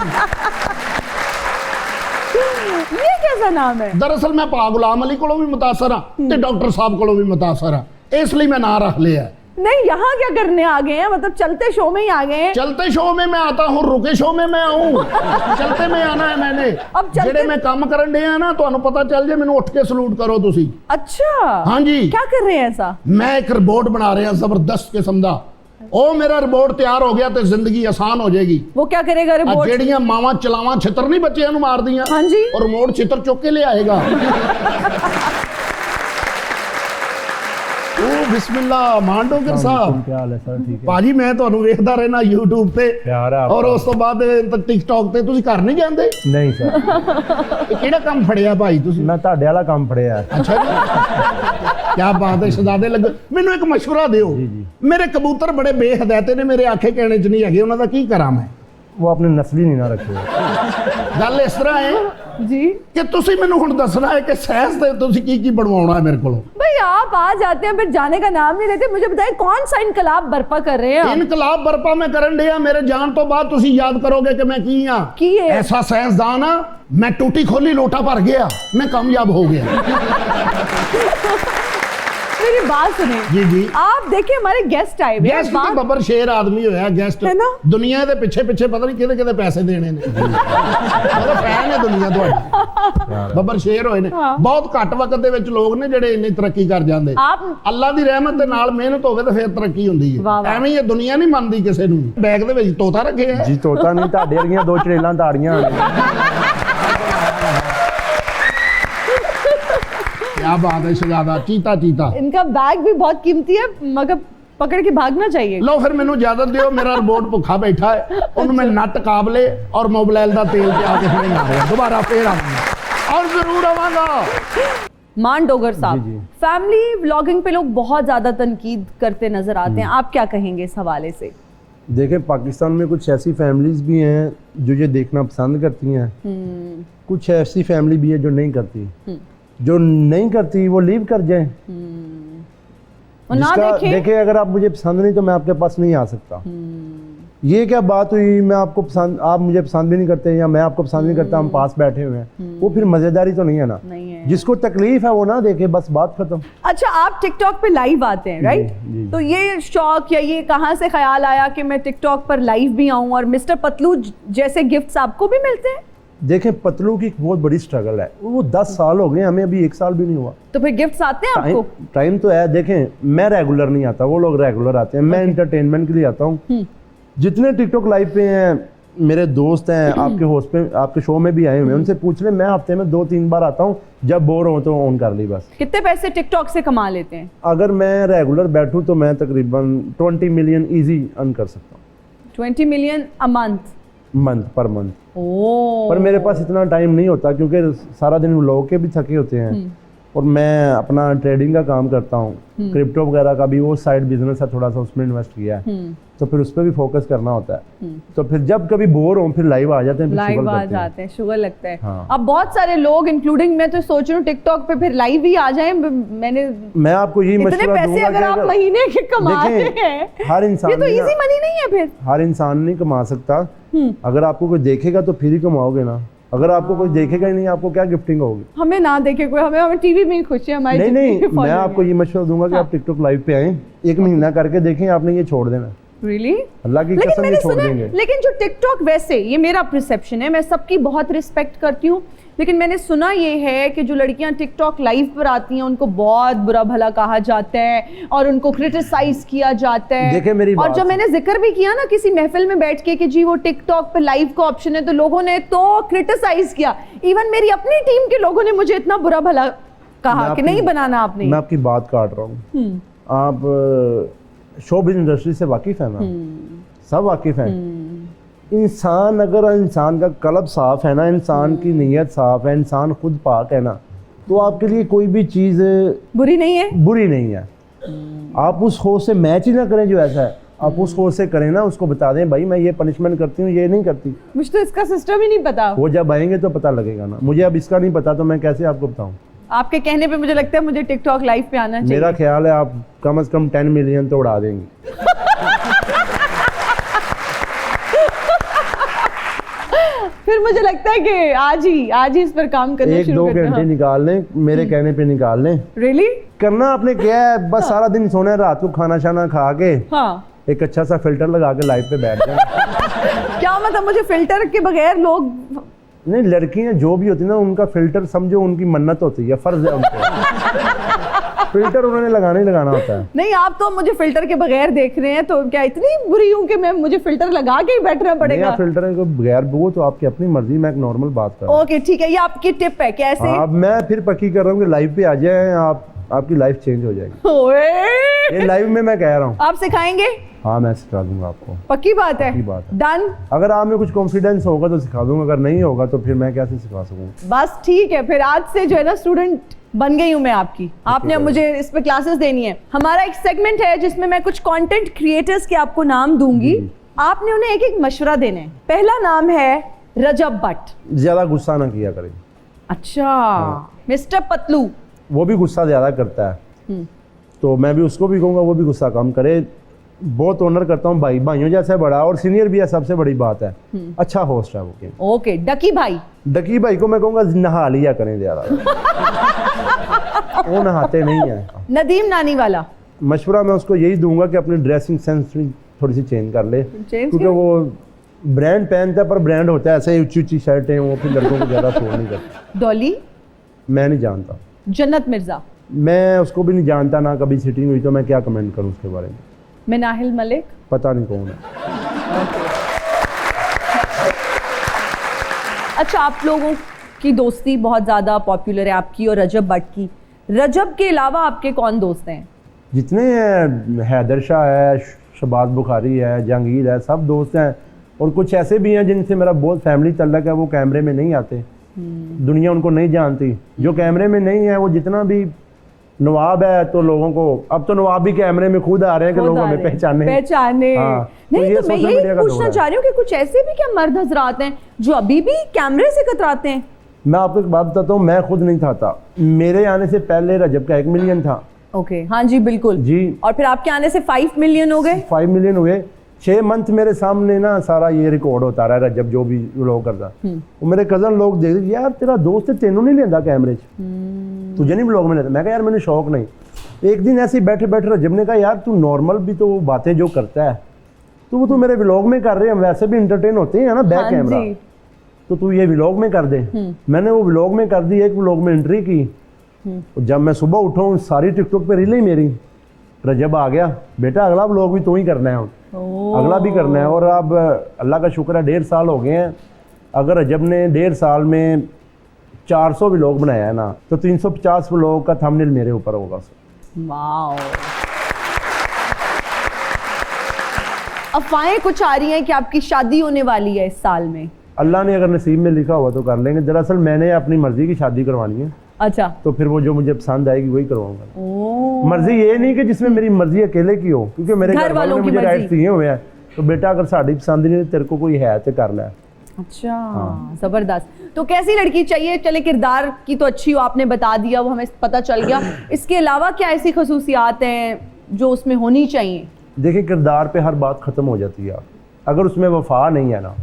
ये कैसा नाम है? दरअसल मैं पा गुलाम अली को भी मुतासर हाँ, ते डॉक्टर साहब को भी मुतासर हाँ, इसलिए मैं ना रख लिया। नहीं, यहाँ क्या करने आ गए हैं? मतलब चलते शो में ही आ गए हैं? चलते शो में मैं आता हूँ, रुके शो में मैं आऊँ। चलते में आना है मैंने। अब जेड़े मैं काम करन डे है ना, तुहानू पता चल जाए, मैनू उठ के सलूट करो तुसी। अच्छा, हाँ जी। क्या कर रहे हैं ऐसा? मैं एक रिपोर्ट बना रहे हैं जबरदस्त किस्म दा। ओ मेरा रिपोर्ट तैयार हो गया तो जिंदगी आसान हो जाएगी। वो क्या करेगा रिपोर्ट? जेड़ियां मावां चलावां छितर नहीं बच्चियां नू मार दियां। हाँ जी। और रिमोट छितर चुक के ले आएगा। ओ बिस्मिल्लाह मांडोगर साहब। क्या हाल है सर? ठीक है भाजी, मैं ਤੁਹਾਨੂੰ ਵੇਖਦਾ ਰਹਿਣਾ YouTube ਤੇ प्यार है ਔਰ आपका। ਉਸ ਤੋਂ ਬਾਅਦ TikTok ਤੇ ਤੁਸੀਂ ਘਰ ਨਹੀਂ ਜਾਂਦੇ? नहीं सर, ਇਹ ਕਿਹੜਾ ਕੰਮ ਫੜਿਆ ਭਾਈ ਤੁਸੀਂ? मैं ਤੁਹਾਡੇ वाला काम फड़िया है। ਅੱਛਾ ਜੀ, ਕੀ ਬਾਤ ਹੈ ਸ਼ਹਜ਼ਾਦੇ ਲੱਗ। ਮੈਨੂੰ ਇੱਕ ਮਸ਼ਵਰਾ ਦਿਓ। ਮੇਰੇ ਕਬੂਤਰ ਬੜੇ ਬੇਹਦਾਇਤੇ ਨੇ, ਮੇਰੇ ਆਖੇ ਕਹਿਣੇ ਚ ਨਹੀਂ ਹੈਗੇ, ਉਹਨਾਂ ਦਾ ਕੀ ਕਰਾਂ ਮੈਂ? वो आपने नस्ली नहीं ना रखे। ਗੱਲ ਇਸ ਤਰ੍ਹਾਂ ਹੈ जी ਕਿ ਤੁਸੀਂ ਮੈਨੂੰ ਹੁਣ ਦੱਸਣਾ ਹੈ ਕਿ ਸਾਇੰਸ ਤੇ ਤੁਸੀਂ ਕੀ ਕੀ ਬਣਵਾਉਣਾ ਹੈ ਮੇਰੇ ਕੋਲੋਂ। भाई आप आ जाते हैं फिर जाने का नाम नहीं लेते। मुझे बताइए कौन सा इनकलाब बर्पा कर रहे हैं आप? इनकलाब बर्पा मैं करन दिया, मेरे जान तो बाद तुसी याद करोगे कि मैं की हाँ। की है? ऐसा साइंसदान हाँ, मैं टूटी खोली लोटा भर गया, मैं कामयाब हो गया। मेरी बात सुने जी जी आप देखिए हमारे गेस्ट आए हुए हैं, गेस्ट तो बबर शेर आदमी होया गेस्ट है ना? दुनिया ਦੇ ਪਿੱਛੇ ਪਿੱਛੇ ਪਤਾ ਨਹੀਂ ਕਿਹਦੇ ਕਿਹਦੇ ਪੈਸੇ ਦੇਣੇ ਨੇ ਮਤਲਬ ਫੈਨ ਹੈ ਦੁਨੀਆ ਤੁਹਾਡੀ ਬੱਬਰ ਸ਼ੇਰ ਹੋਏ ਨੇ ਬਹੁਤ ਘੱਟ ਵਕਤ ਦੇ ਵਿੱਚ ਲੋਕ ਨੇ ਜਿਹੜੇ ਇੰਨੀ ਤਰੱਕੀ ਕਰ ਜਾਂਦੇ ਅੱਲਾ ਦੀ ਰਹਿਮਤ ਦੇ ਨਾਲ ਮਿਹਨਤ ਹੋਵੇ ਤਾਂ ਫਿਰ ਤਰੱਕੀ ਹੁੰਦੀ ਹੈ ਐਵੇਂ ਹੀ ਇਹ ਦੁਨੀਆ ਨਹੀਂ ਮੰਨਦੀ ਕਿਸੇ ਨੂੰ ਬੈਗ ਦੇ ਵਿੱਚ ਤੋਤਾ ਰੱਖਿਆ ਜੀ ਤੋਤਾ ਨਹੀਂ ਤੁਹਾਡੇ ਵਰਗੀਆਂ ਦੋ ਚੜੇਲਾਂ ਤਾੜੀਆਂ क्या बात है शहजादा चीता चीता इनका बैग भी बहुत कीमती है मगर पकड़ के भागना चाहिए लो फिर मैनू इजाजत दियो मेरा रोबोट भुखा बैठा है उन्हें मैं नट काबले और मोबाइल का तेल पे आके फिर आ रहा दोबारा फिर आऊंगा और जरूर आवांगा मान डोगर साहब फैमिली व्लॉगिंग पे लोग बहुत ज्यादा तनकीद करते नजर आते हैं आप क्या कहेंगे इस हवाले से देखें पाकिस्तान में कुछ ऐसी फैमिलीज भी हैं जो ये देखना पसंद करती हैं कुछ ऐसी फैमिली भी है जो नहीं करती जो नहीं करती वो लीव कर जाए देखे अगर आप मुझे पसंद नहीं तो मैं आपके पास नहीं आ सकता ये क्या बात हुई मैं आपको पसंद आप मुझे पसंद भी नहीं करते या मैं आपको पसंद नहीं करता हम पास बैठे हुए हैं वो फिर मजेदारी तो नहीं है ना नहीं है। जिसको तकलीफ है वो ना देखे बस बात खत्म। अच्छा आप टिकटॉक पे लाइव आते हैं राइट तो ये शौक या ये कहाँ से ख्याल आया कि मैं टिकटॉक पर लाइव भी आऊँ और मिस्टर पतलू जैसे गिफ्ट्स आपको भी मिलते हैं? देखें पतलू की बहुत बड़ी स्ट्रगल है वो 10 साल हो गए हमें अभी 1 साल भी नहीं हुआ तो फिर गिफ्ट्स आते हैं आपको? टाइम तो है देखें मैं रेगुलर नहीं आता वो लोग रेगुलर आते हैं मैं एंटरटेनमेंट के लिए आता हूँ जितने टिकटॉक लाइव पे हैं मेरे दोस्त हैं आपके होस्ट पे आपके शो में भी आए हुए हैं उनसे पूछ ले मैं हफ्ते में 2-3 बार आता हूँ जब बोर हो तो ऑन कर ली बस। कितने पैसे टिकटॉक से कमा लेते हैं? अगर मैं रेगुलर बैठूँ तो मैं तकरीबन 20 मिलियन ईजी अर्न कर सकता हूँ। 20 million a month per month पर मेरे पास इतना टाइम नहीं होता क्योंकि सारा दिन व्लॉग के भी थके होते हैं और मैं अपना ट्रेडिंग का काम करता हूँ क्रिप्टो वगैरह का भी वो साइड बिजनेस है थोड़ा सा उसमें इन्वेस्ट किया है तो फिर उस पर भी फोकस करना होता है तो फिर जब कभी बोर हो फिर लाइव आ जाते हैं लाइव आ जाते हैं शुगर लगता है। हाँ। अब बहुत सारे लोग इंक्लूडिंग मैं तो सोच रही हूँ टिकटॉक पे फिर लाइव ही आ जाए मैं आपको यही मशवरा दूंगा अगर आप महीने के कमाते हैं हर इंसान ये तो इजी मनी नहीं है फिर हर इंसान नहीं कमा सकता अगर आपको कोई देखेगा तो फिर ही कमाओगे ना अगर आपको कोई देखेगा ही नहीं आपको क्या गिफ्टिंग होगी? हमें ना देखे कोई हमें टीवी में ही खुशी है हमारी नहीं मैं आपको ये मशवरा दूंगा कि आप टिकटॉक लाइव पे आए 1 महीना करके देखें आपने ये छोड़ देना Really? अल्लाह की कसम ये छोड़ देंगे। लेकिन जो टिकटॉक वैसे ये मेरा परसेप्शन है मैं सबकी बहुत रिस्पेक्ट करती हूँ लेकिन मैंने सुना ये है कि जो लड़कियां टिकटॉक लाइव पर आती हैं उनको बहुत बुरा भला कहा जाता है और उनको क्रिटिसाइज किया जाता है। देखे मेरी और जब मैंने जिक्र भी किया ना किसी महफिल में बैठ के कि जी वो टिकटॉक पे लाइव का ऑप्शन है तो लोगों ने तो क्रिटिसाइज किया इवन मेरी अपनी टीम के लोगों ने मुझे इतना बुरा भला कहा कि नहीं बनाना आपने। मैं आपकी बात काट रहा हूँ आप शोबिज़ इंडस्ट्री से वाकिफ है ना सब वाकिफ हैं इंसान अगर इंसान का कल्ब साफ़ है ना इंसान की नीयत साफ़ है इंसान खुद पाक है ना तो आपके लिए कोई भी चीज़ बुरी नहीं है आप उस होश से मैच ही ना करें जो ऐसा है आप उस होश से करें ना उसको बता दें भाई मैं ये पनिशमेंट करती हूँ ये नहीं करती मुझे तो इसका सिस्टम ही नहीं पता वो जब आएंगे तो पता लगेगा ना मुझे अब इसका नहीं पता तो मैं कैसे आपको बताऊँ आपके कहने पे मुझे लगता है मुझे टिकटॉक लाइव पे आना चाहिए। मेरा ख्याल है आप कम से कम 10 मिलियन तो उड़ा देंगे फिर मुझे लगता है कि आज ही इस पर काम करना शुरू करते हैं। 1-2 घंटे निकाल लें मेरे कहने पे निकाल लें। रियली करना आपने क्या है बस सारा दिन सोना है रात को खाना शाना खा के एक अच्छा सा फिल्टर लगा के लाइव पे बैठ जाए। क्या मतलब मुझे फिल्टर के बगैर लोग नहीं लड़कियां जो भी होती है ना उनका फिल्टर समझो उनकी मन्नत होती है फर्ज है उनको फिल्टर उन्होंने लगाना ही लगाना होता है। नहीं आप तो मुझे फिल्टर के बगैर देख रहे हैं तो क्या इतनी बुरी हूँ कि मैं मुझे फिल्टर लगा के ही बैठना पड़ेगा? फिल्टर के बगैर वो तो आपकी अपनी मर्जी मैं एक नॉर्मल बात कर रहा हूँ। ओके ठीक है ये आपकी टिप है कैसे? अब मैं फिर पक्की कर रहा हूँ कि लाइव पे आ जाए आपकी लाइफ चेंज हो जाएगी। ये लाइव में मैं कह रहा हूँ। आप सिखाएंगे? हाँ मैं सिखा दूंगा आपको। पक्की बात है? डन। अगर आप में कुछ कॉन्फिडेंस होगा तो सिखा दूंगा अगर नहीं होगा तो फिर मैं कैसे सिखा सकूँ? बस ठीक है फिर आज से जो है ना स्टूडेंट बन गई हूँ मैं आपकी आपने मुझे इस पे क्लासेस देनी है। हमारा एक सेगमेंट है जिसमें मैं कुछ कंटेंट क्रिएटर्स के आपको नाम दूंगी आपने उन्हें एक एक मशवरा देना है। पहला नाम है रजब भट्ट। ज्यादा गुस्सा ना किया करें। अच्छा मिस्टर पतलू वो भी गुस्सा ज्यादा करता है तो मैं भी उसको भी कहूँगा वो भी गुस्सा कम करे बहुत ऑनर करता हूँ, भाइयों जैसा बड़ा और सीनियर भी है, सबसे बड़ी बात है। अच्छा होस्ट है वो गेम। ओके, डकी भाई। डकी भाई को मैं कहूँगा नहा लिया करें ज़्यादा, वो नहाते नहीं है। नदीम नानी वाला मशवरा मैं उसको यही दूंगा कि अपनी ड्रेसिंग सेंस थोड़ी सी चेंज कर ले, क्योंकि क्यों? वो ब्रांड पहनता है पर ब्रांड होता है ऐसे ऊंची ऊंची शर्टें, वो फिर लड़कों को ज़्यादा शो नहीं करती। डॉली। मैं नहीं जानता। जन्नत मिर्जा। मैं उसको भी नहीं जानता, ना कभी सिटिंग हुई, तो मैं क्या कमेंट करूँ उसके बारे में। मिनाहिल मलिक। पता नहीं कौन है। अच्छा, आप लोगों की दोस्ती बहुत ज़्यादा पॉपुलर है, आपकी और रजब भट्ट की। रजब के अलावा आपके कौन दोस्त हैं? जितने हैं, हैदर शाह है, शबाज बुखारी है, जहांगीर है, सब दोस्त हैं। और कुछ ऐसे भी हैं जिनसे मेरा बहुत फैमिली तल्लक है, वो कैमरे में नहीं आते, दुनिया उनको नहीं जानती। जो कैमरे में नहीं है, वो जितना भी नवाब है तो लोगों को, अब तो नवाब भी कैमरे में खुद आ रहे हैं कि लोग हमें पहचाने। हाँ, नहीं तो मैं यही पूछना चाह रही हूँ कि कुछ ऐसे भी क्या मर्द हजरात हैं जो अभी भी कैमरे से कतराते हैं? मैं आपको एक बात बताता हूँ, मैं खुद नहीं था, मेरे आने से पहले रजब का 1 मिलियन था। ओके, हाँ जी बिल्कुल जी। और फिर आपके आने से 5 मिलियन हो गए। 5 मिलियन हुए। 6 मंथ मेरे सामने ना सारा ये रिकॉर्ड होता रहा, रजब जो भी व्लॉग करता, वो मेरे कजन लोग देख, यार तेरा दोस्त है, तेनों नहीं लेंदा कैमरे च, तुझे नहीं व्लॉग में लेता। मैं कहा यार मैंने शौक नहीं। एक दिन ऐसे बैठे बैठे रजब ने कहा यार तू नॉर्मल भी तो बातें जो करता है तो वो तू मेरे व्लॉग में कर रहे हैं, वैसे भी इंटरटेन होते हैं ना बैक कैमरा, तो तू ये व्लॉग में कर दे। मैंने वो व्लॉग में कर दी, एक व्लॉग में एंट्री की। जब मैं सुबह उठा हूँ सारी टिकटॉक पे रील ही मेरी। रजब आ गया, बेटा अगला व्लॉग भी तू ही करना है, अगला भी करना है। और अब अल्लाह का शुक्र है 1.5 साल हो गए हैं। अगर रजब ने 1.5 साल में 400 व्लॉग बनाया है ना, तो 350 व्लॉग का थंबनेल मेरे ऊपर होगा। वाओ। अफवाहें कुछ आ रही हैं कि आपकी शादी होने वाली है इस साल में। अल्लाह ने अगर नसीब में लिखा हुआ तो कर लेंगे। दरअसल मैंने अपनी मर्जी की शादी करवानी है। अच्छा, तो फिर वो जो मुझे पसंद आएगी वही करवाऊंगा। मर्जी ये नहीं कि जिसमें मेरी मर्जी अकेले की हो, क्योंकि मेरे घर वालों ने मुझे राइट्स दिए हुए हैं। तो बेटा अगर साड़ी पसंद नहीं तेरे को कोई है तो कर ले। अच्छा, जबरदस्त। तो कैसी लड़की चाहिए? चले किरदार की तो अच्छी हो, आपने बता दिया, वो हमें पता चल गया। इसके अलावा क्या ऐसी खसूसियात हैं जो उसमें होनी चाहिए? देखिए, किरदार पे हर बात खत्म हो जाती है। अगर उसमें वफा नहीं है ना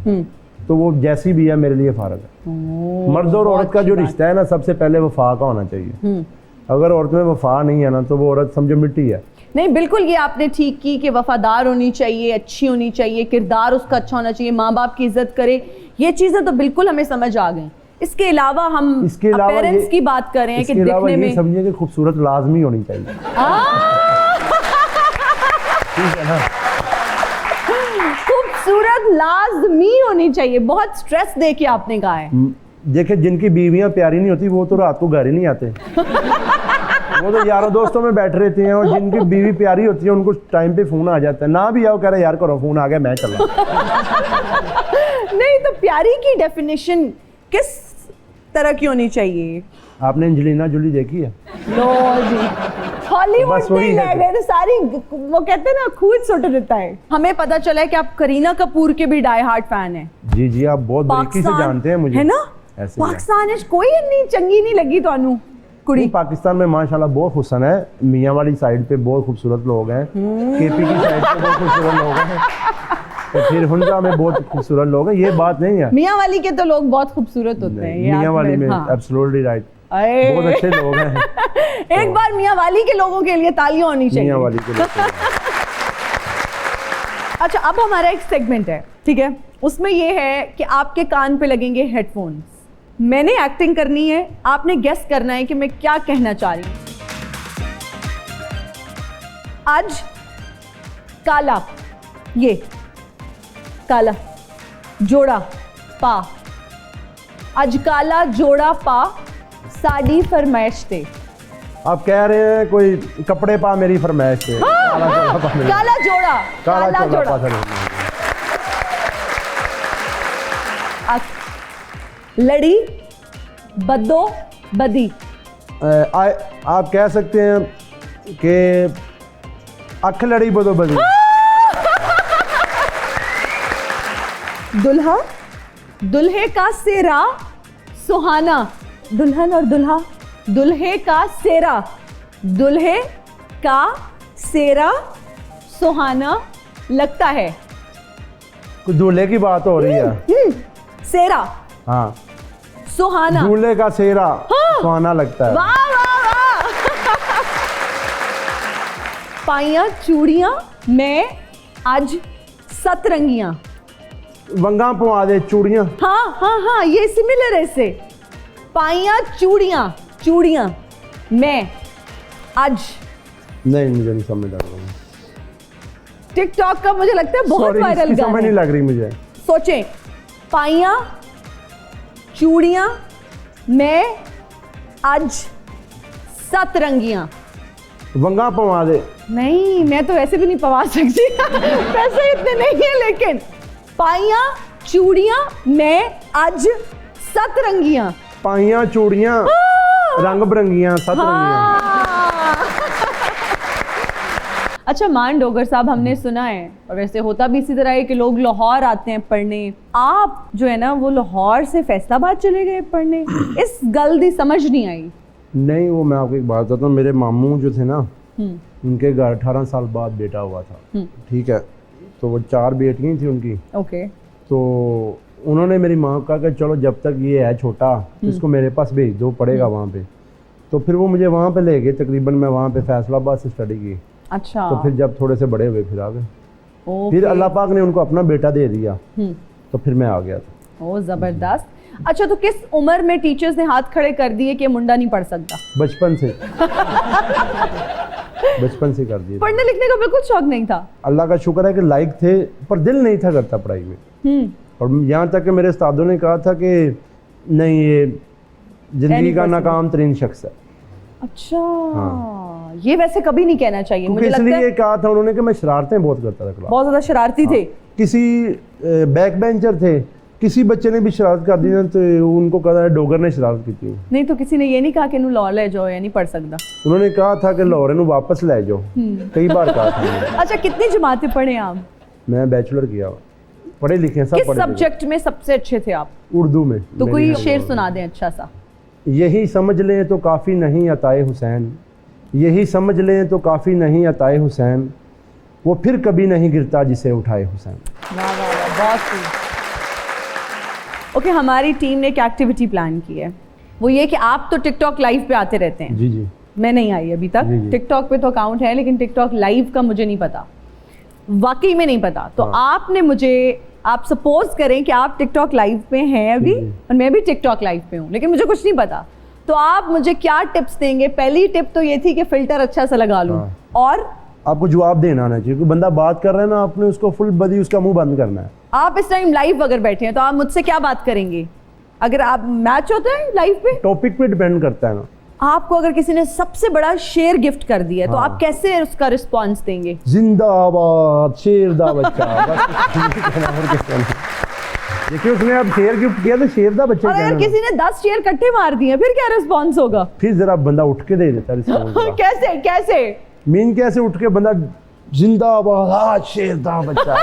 तो वो जैसी भी है मेरे लिए फारग है। मर्द और औरत का जो रिश्ता है ना, सबसे पहले वफा का होना चाहिए। अगर औरत में वफा नहीं है ना तो वो औरत समझो मिट्टी है। नहीं, बिल्कुल ये आपने ठीक की कि वफादार होनी चाहिए, अच्छी होनी चाहिए, किरदार उसका अच्छा होना चाहिए, माँ बाप की इज्जत करे, ये चीजें तो बिल्कुल हमें समझ आ गई। इसके अलावा हम पेरेंट्स की बात कर रहे हैं कि दिखने में समझिए कि खूबसूरत लाजमी होनी चाहिए। ठीक है ना, खूबसूरत लाजमी होनी चाहिए। बहुत स्ट्रेस दे के आपने कहा है। देखिए, जिनकी बीवियां प्यारी नहीं होती वो तो रात को घर ही नहीं आते। वो तो यारों दोस्तों में बैठ रहते हैं। और जिनकी बीवी प्यारी होती है उनको टाइम पे फोन आ जाता है, ना भी आओ, कह रहे यार करो फोन आ गया मैं चला। नहीं तो प्यारी की डेफिनेशन किस तरह की होनी चाहिए? आपने एंजेलिना जोली देखी है? लो जी, हॉलीवुड में ले गए सारी, वो कहते हैं ना खून सुट देता है। हमें पता चला है कि आप करीना कपूर के भी डाई हार्ट फैन हैं। जी जी, आप बहुत बारीकी से जानते हैं मुझे, है ना? ऐसे पाकिस्तान कोई नहीं चंगी नहीं लगी थानू कुड़ी? पाकिस्तान में माशाल्लाह बहुत हुस्न है। मियाँ वाली साइड पे बहुत खूबसूरत लोग हैं, केपी की साइड पे बहुत खूबसूरत लोग हैं, तो फिर हुंडा में बहुत खूबसूरत लोग हैं। ये बात नहीं है, मियाँ वाली के तो लोग बहुत खूबसूरत होते हैं। मियाँ वाली में एब्सोल्युटली राइट, बहुत अच्छे लोग हैं। एक बार मियाँ वाली के लोगों के लिए तालियां होनी चाहिए। मियाँ वाली के लोग। अच्छा, अब हमारा एक सेगमेंट है, ठीक है, उसमें ये है कि आपके कान पे लगेंगे हेडफोन्स। मैंने एक्टिंग करनी है, आपने गेस करना है कि मैं क्या कहना चाह रही हूँ। आज काला, ये काला जोड़ा पा, आज काला जोड़ा पा साड़ी फरमाइश थे। आप कह रहे हैं कोई कपड़े पा मेरी फरमाइश थे। काला जोड़ा, काला जोड़ा। लड़ी बदो बदी। आप कह सकते हैं कि अख लड़ी बदो बदी। दुल्हा दुल्हे का सेरा सुहाना, दुल्हन और दुल्हा, दुल्हे का सेरा, दुल्हे का सेरा सुहाना लगता है? कुछ दूल्हे की बात हो रही है। सेरा। हाँ, सुहाना। दूल्हे का सेहरा सुहाना लगता है। वाह वाह वाह। पाइयां चूड़ियां मैं आज सतरंगियां। वंगा पवा दे चूड़ियां। हाँ हाँ हाँ, ये सिमिलर है इससे। पाइयां चूड़ियां चूड़ियां मैं आज। नहीं, मुझे नहीं समझ आ रहा। टिकटॉक का मुझे लगता है बहुत वायरल गाना समझ नहीं है। लग रही मुझे। सोचें, पाइयां चूड़ियां मैं आज सतरंगियां। वंगा पवा दे। नहीं, मैं तो वैसे भी नहीं पवा सकती। पैसे इतने नहीं है, लेकिन पाइयां चूड़ियां मैं आज सतरंगियां। पाइयां चूड़ियां रंग बिरंगियां सतरंगियां। अच्छा मान डोगर साहब, हमने सुना है और वैसे होता भी इसी तरह है कि लोग लाहौर आते हैं पढ़ने। आप जो है ना वो लाहौर से फैसलाबाद चले गए पढ़ने। इस गल दी समझ नहीं आई। नहीं, वो मैं आपको एक बात बताता हूँ। मेरे मामू जो थे ना, उनके घर 18 साल बाद बेटा हुआ था। ठीक है, तो वो 4 बेटियां थी उनकी। ओके। तो उन्होंने मेरी माँ को कहा कि चलो जब तक ये है छोटा इसको मेरे पास भेज दो, पढ़ेगा वहाँ पे। तो फिर वो मुझे वहाँ पे ले गए। तकरीबन मैं वहाँ पे फैसलाबाद से स्टडी की। अच्छा। तो फिर जब थोड़े से बड़े हुए फिर आ गए। ओके। फिर अल्लाह पाक ने उनको अपना बेटा दे दिया, तो फिर मैं आ गया था। ओ जबरदस्त। अच्छा, तो किस उम्र में टीचर्स ने हाथ खड़े कर दिए कि मुंडा नहीं पढ़ सकता? बचपन से। बचपन से कर दिए। पढ़ने लिखने का बिल्कुल शौक नहीं था? अल्लाह का शुक्र है कि लायक थे, पर दिल नहीं था करता पढ़ाई में। और यहाँ तक कि मेरे उस्तादों ने कहा था कि नहीं, ये जिंदगी का नाकाम तरीन शख्स है। अच्छा। हाँ। ये वैसे कभी नहीं कहना चाहिए। मुझे लगता इसलिए है कहा था उन्होंने कि मैं शरारतें बहुत करता था क्लास। बहुत ज्यादा शरारती थे। किसी बैक बेंचर थे, किसी बच्चे ने भी शरारत कर दी ना तो उनको कहा डोगर ने शरारत की थी। नहीं तो किसी ने ये नहीं कहा कि लाहौर ले जाओ या नहीं पढ़ सकता? उन्होंने कहा था कि लाहौर नू वापस ले जाओ, कई बार कहा था उन्होंने। अच्छा, कितनी जमातें पढ़े आप? मैं बैचलर किया, पढ़े लिखे सब किस पढ़े लिखे। सब्जेक्ट में सबसे अच्छे थे आप? उर्दू में। तो कोई शेर सुना दें अच्छा सा। यही समझ लें तो काफ़ी नहीं अताए हुसैन, यही समझ लें तो काफ़ी नहीं अताए हुसैन, वो फिर कभी नहीं गिरता जिसे उठाए हुसैन। वाह वाह वाह, बहुत खूब। ओके, हमारी टीम ने एक एक्टिविटी प्लान की है। वो ये कि आप तो टिकटॉक लाइव पे आते रहते हैं। जी जी। मैं नहीं आई अभी तक। जी, जी। टिकटॉक पे तो अकाउंट है, लेकिन टिकटॉक लाइव का मुझे नहीं पता, वाकई में नहीं पता। तो आपने मुझे, आप सपोज करें कि आप टिकटॉक लाइव पे हैं अभी और मैं भी टिकटॉक लाइव पे हूँ, लेकिन मुझे कुछ नहीं पता, तो आप मुझे क्या टिप्स देंगे? पहली टिप तो ये थी कि फिल्टर अच्छा सा लगा लूँ। और आपको जवाब देना आना चाहिए। कोई बंदा बात कर रहा है ना, आपने उसको फुल बदी उसका मुंह बंद करना है। आप इस टाइम लाइव अगर बैठे हैं तो आप मुझसे क्या बात करेंगे? अगर आप मैच होता है लाइव पे, टॉपिक पे डिपेंड करता है ना। आपको अगर किसी ने सबसे बड़ा शेर गिफ्ट कर दिया तो आप कैसे उसका रिस्पॉन्स देंगे? जिंदाबाद शेर दा बच्चा। देखिए उसने अब शेर गिफ्ट किया तो शेर दा बच्चा। और अगर किसी ने 10 शेर इकट्ठे मार दिए फिर क्या रिस्पॉन्स होगा? फिर जरा बंदा उठ के दे देता रिस्पॉन्स। कैसे कैसे मीन कैसे उठ के बंदा जिंदाबाद शेर दा बच्चा।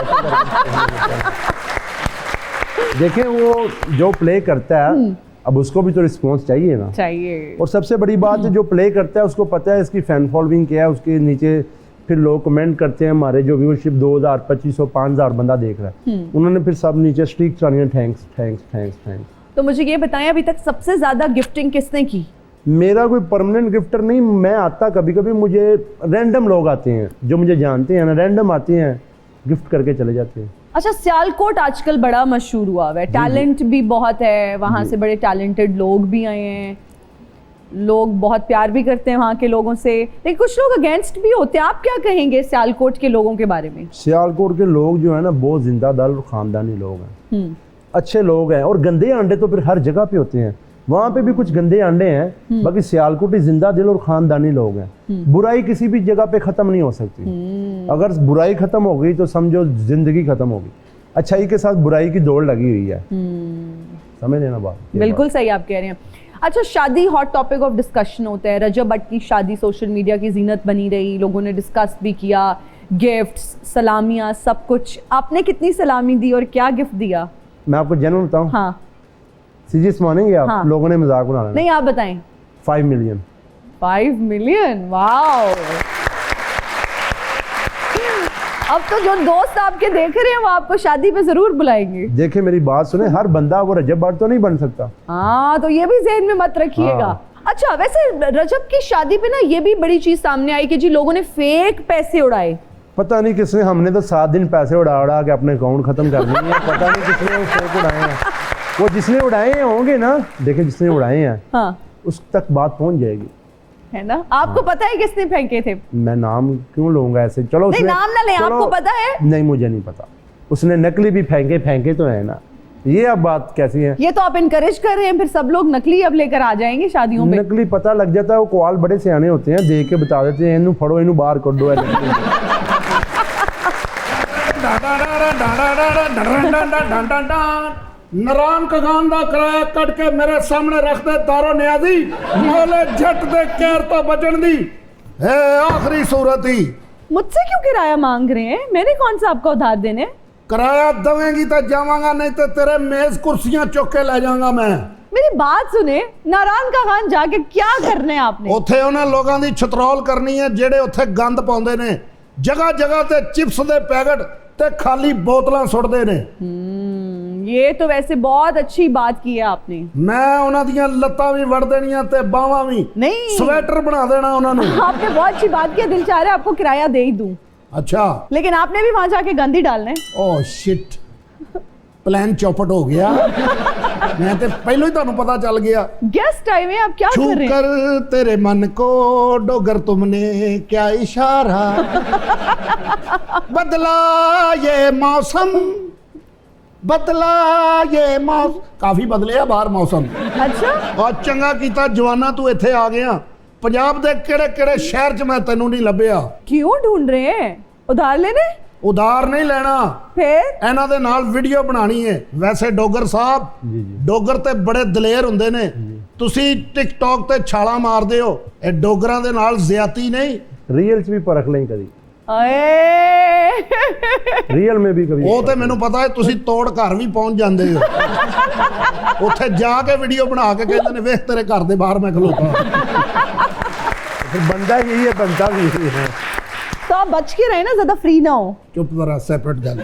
देखें वो जो प्ले करता है अब उसको भी तो रिस्पॉन्स चाहिए ना। चाहिए। और सबसे बड़ी बात है जो प्ले करता है उसको पता है इसकी फैन फॉलोइंग क्या है, उसके नीचे फिर लोग कमेंट करते हैं हमारे जो व्यूअरशिप 2000 2500 5000 बंदा देख रहा है, उन्होंने फिर सब नीचे स्ट्रीक चलानी है थैंक्स थैंक्स थैंक्स थैंक्स। तो मुझे ये बताएं अभी तक सबसे ज्यादा गिफ्टिंग किसने की? मेरा कोई परमानेंट गिफ्टर नहीं, मैं आता कभी कभी, मुझे रैंडम लोग आते हैं जो मुझे जानते हैं ना, रैंडम आते हैं गिफ्ट करके चले जाते हैं। अच्छा, सियालकोट आजकल बड़ा मशहूर हुआ है, टैलेंट भी बहुत है, वहाँ से बड़े टैलेंटेड लोग भी आए हैं, लोग बहुत प्यार भी करते हैं वहाँ के लोगों से, लेकिन कुछ लोग अगेंस्ट भी होते हैं। आप क्या कहेंगे सियालकोट के लोगों के बारे में? सियालकोट के लोग जो है ना बहुत जिंदा दिल और खानदानी लोग हैं, अच्छे लोग हैं। और गंदे अंडे तो फिर हर जगह पे होते हैं, वहाँ पे भी कुछ गंदे अंडे हैं, बाकी सियालकोटी जिंदा दिल और खानदानी लोग हैं। बुराई किसी भी जगह पे खत्म नहीं हो सकती। अगर बुराई खत्म हो गई तो समझो जिंदगी खत्म होगी। अच्छाई के साथ बुराई की दौड़ लगी हुई है। समझ लेना बात। बिल्कुल सही आप कह रहे हैं। अच्छा, शादी हॉट टॉपिक ऑफ डिस्कशन होता है। रजब भट्ट की शादी सोशल मीडिया की जीनत बनी रही, लोगों ने डिस्कस भी किया, गिफ्ट्स, सलामियाँ, सब कुछ। आपने कितनी सलामी दी और क्या गिफ्ट दिया? मैं आपको जनरल बताऊँ? हाँ। सीरियस मानेंगे आप? हाँ। लोगों ने मजाक बना लेना। नहीं, आप बताएं। 5 मिलियन। 5 million, wow. अब तो जो दोस्त आपके देख रहे हैं वो आपको शादी पे जरूर बुलाएंगे। देखिए मेरी बात सुने, हर बंदा वो रजब भट्ट तो नहीं बन सकता। हाँ, तो ये भी जहन में मत रखिएगा। हाँ। अच्छा, वैसे रजब की शादी पे ना ये भी बड़ी चीज सामने आई कि जी लोगों ने फेक पैसे उड़ाए। पता नहीं किसने, हमने तो 7 दिन पैसे उड़ा के अपने अकाउंट खत्म कर दिए हैं। पता नहीं किसने वो फेक उड़ाए हैं। वो जिसने उड़ाए हैं होंगे ना, देखिए जिसने उड़ाए हैं हाँ, उस तक बात पहुंच जाएगी, है ना। आपको पता है किसने फेंके थे? मैं नाम क्यों लूंगा ऐसे, चलो नहीं, नाम ना ले, आपको पता है? नहीं, मुझे नहीं पता। उसने नकली भी फेंके तो है ना, ये अब बात कैसी है? ये तो आप इनकरेज कर रहे हैं, फिर सब लोग नकली अब लेकर आ जाएंगे शादियों में। नकली पता लग जाता है, वो कॉल बड़े सियाने होते हैं, देख के बता देते हैं इन्हू फड़ो, इन्हू बाहर कर दो। नारायण कगान दा किराया कट के मेरे सामने रख दे तारो न्याजी, मोले झट दे केर तो बचन दी है आखिरी सूरत ही। मुझसे क्यों किराया मांग रहे हैं? मैंने कौन सा आपका उधार देने? किराया दवेंगी तो जावांगा, नहीं तो तेरे मेज कुर्सियां चुक के ले जाऊंगा मैं। मेरी बात सुने, नारायण का खान जाके क्या करने आपने? ਉੱਥੇ ਉਹਨਾਂ ਲੋਕਾਂ ਦੀ ਛਤਰੋਲ ਕਰਨੀ ਹੈ ਜਿਹੜੇ ਉੱਥੇ ਗੰਦ ਪਾਉਂਦੇ ਨੇ, ਜਗ੍ਹਾ ਜਗ੍ਹਾ ਤੇ ਚਿਪਸ ਦੇ ਪੈਕਟ ਤੇ ਖਾਲੀ ਬੋਤਲਾਂ ਸੁੱਟਦੇ ਨੇ। ये तो वैसे बहुत अच्छी बात की है आपने। ਮੈਂ ਉਹਨਾਂ ਦੀਆਂ ਲੱਤਾਂ ਵੀ ਵੜ ਦੇਣੀਆਂ ਤੇ ਬਾਹਾਂ ਵੀ, नहीं, ਸਵੈਟਰ ਬਣਾ ਦੇਣਾ ਉਹਨਾਂ ਨੂੰ। आपने बहुत अच्छी बात की है, दिल चाह रहा है आपको किराया दे ही दूं। अच्छा, लेकिन आपने भी वहां जाके गंद ही डालना है। ओह शिट, प्लान चौपट हो गया। मैं तो पहले ही ਤੁਹਾਨੂੰ पता चल गया। गेस्ट टाइम है, आप क्या कर रहे हैं? छूकर तेरे मन को डोगर तुमने क्या इशारा, बदला ये मौसम, बदला ये मौसम, काफी बदले आ बाहर मौसम। अच्छा, और चंगा कीता जवाना तू इत्थे आ गया। पंजाब दे केड़े केड़े शहर च मैं तैनू नहीं लभ्या। क्यों ढूंढ रहे हैं? उधार लेने? उधार नहीं लेना, फिर ਇਹਨਾਂ ਦੇ ਨਾਲ ਵੀਡੀਓ ਬਣਾਣੀ ਹੈ। ਵੈਸੇ ਡੋਗਰ ਸਾਹਿਬ, ਡੋਗਰ ਤੇ ਬੜੇ ਦਲੇਰ ਹੁੰਦੇ ਨੇ, ਤੁਸੀਂ ਟਿਕਟੌਕ ਤੇ ਛਾਲਾਂ ਮਾਰਦੇ ਹੋ, ਇਹ ਡੋਗਰਾਂ ਦੇ ਨਾਲ ਜ਼ਿਆਤੀ ਨਹੀਂ। ਰੀਅਲ 'ਚ ਵੀ ਪਰਖ ਲਈ ਕਦੀ, अए ਰੀਅਲ में भी कभी। ਉਹ ਤੇ ਮੈਨੂੰ ਪਤਾ ਹੈ, ਤੁਸੀਂ ਤੋੜ ਘਰ ਵੀ ਪਹੁੰਚ ਜਾਂਦੇ ਹੋ। ਉੱਥੇ ਜਾ ਕੇ ਵੀਡੀਓ ਬਣਾ ਕੇ ਕਹਿੰਦੇ ਨੇ ਵੇਖ ਤੇਰੇ ਘਰ ਦੇ ਬਾਹਰ ਮੈਂ ਖਲੋਤਾ। फिर बंदा यही है, बनता भी यही है। तो आप बच के रहे ना, ज्यादा फ्री ना हो। ਚੁੱਪ ਜ਼ਰਾ, ਸੈਪਰੇਟ ਗੱਲ।